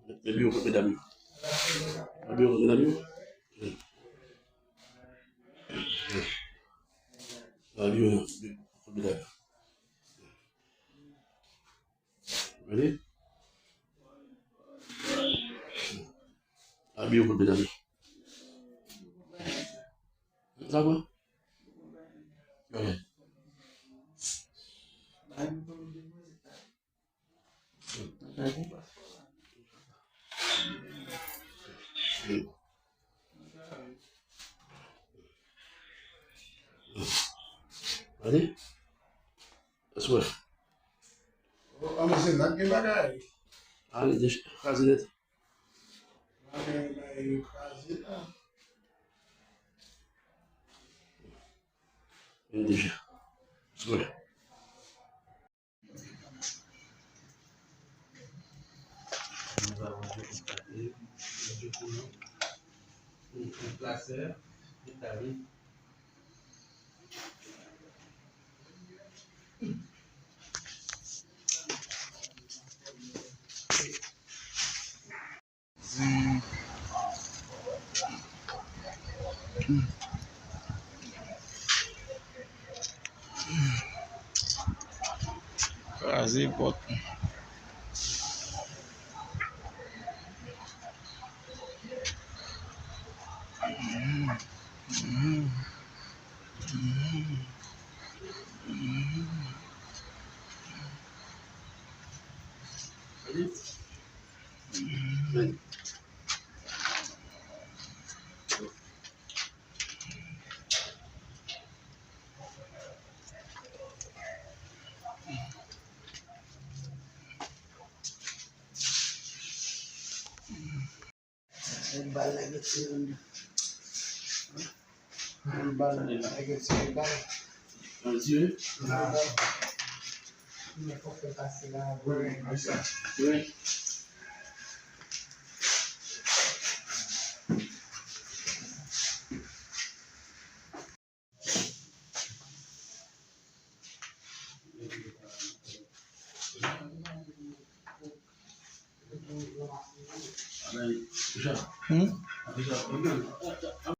Abiyo ko bidami. Abiyo ko bidami. Abiyo ko bidami. Ready? Abiyo ko bidami. Sawa? Okay. Ready? That's what. I'm gonna say not get back at it. I just hazard it. Indígena. That's what. Placer, Italie. Quase bota. Ready? Ready. Bala gitu. Bala lagi sih bala. Vas-y. Il faut que passer là. Oui. Oui. Allez, déjà. Déjà.